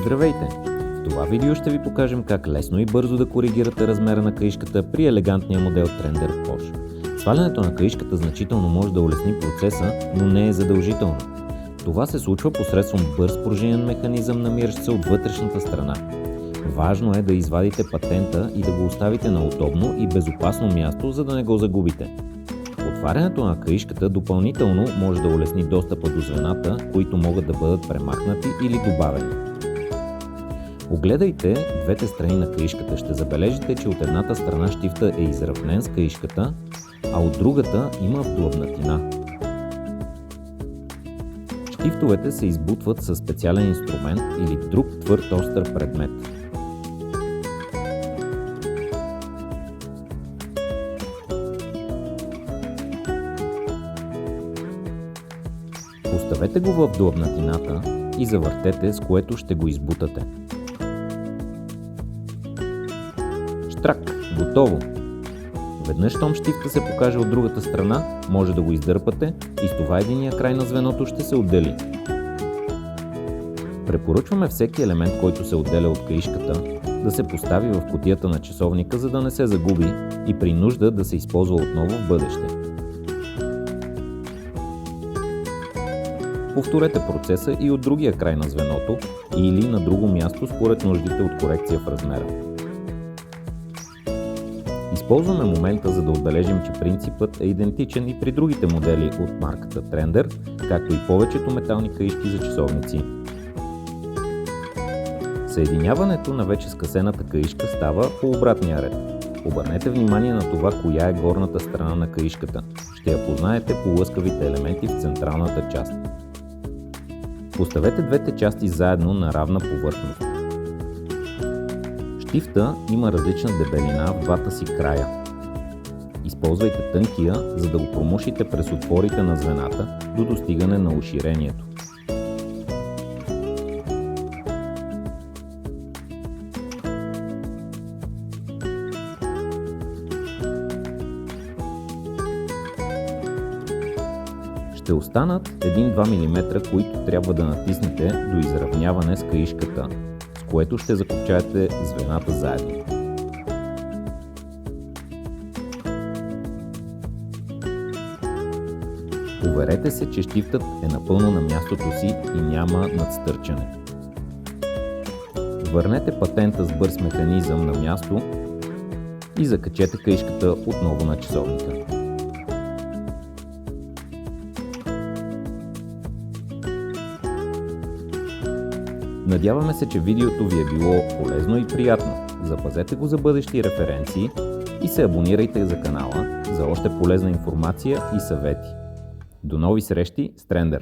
Здравейте! В това видео ще ви покажем как лесно и бързо да коригирате размера на каишката при елегантния модел Trender Porsche. Свалянето на каишката значително може да улесни процеса, но не е задължително. Това се случва посредством бърз пружинен механизъм, намиращ се от вътрешната страна. Важно е да извадите патента и да го оставите на удобно и безопасно място, за да не го загубите. Отварянето на каишката допълнително може да улесни достъпа до звената, които могат да бъдат премахнати или добавени. Огледайте двете страни на каишката. Ще забележите, че от едната страна щифта е изравнен с каишката, а от другата има вдлъбнатина. Щифтовете се избутват със специален инструмент или друг твърд остър предмет. Поставете го в вдлъбнатината и завъртете, с което ще го избутате. Штрак! Готово! Веднъж, щом щифта се покаже от другата страна, може да го издърпате и с това единия край на звеното ще се отдели. Препоръчваме всеки елемент, който се отделя от каишката, да се постави в кутията на часовника, за да не се загуби и при нужда да се използва отново в бъдеще. Повторете процеса и от другия край на звеното или на друго място според нуждите от корекция в размера. Използваме момента, за да отбележим, че принципът е идентичен и при другите модели от марката Trender, както и повечето метални каишки за часовници. Съединяването на вече скъсената каишка става по обратния ред. Обърнете внимание на това, коя е горната страна на каишката. Ще я познаете по лъскавите елементи в централната част. Поставете двете части заедно на равна повърхност. Щифта има различна дебелина в двата си края. Използвайте тънкия, за да го промушите през отворите на звената до достигане на уширението. Ще останат 1-2 мм, които трябва да натиснете до изравняване с каишката, с което ще закопчаете звената заедно. Уверете се, че щифтът е напълно на мястото си и няма надстърчане. Върнете патента с бърз механизъм на място и закачете каишката отново на часовника. Надяваме се, че видеото ви е било полезно и приятно. Запазете го за бъдещи референции и се абонирайте за канала за още полезна информация и съвети. До нови срещи с Trender!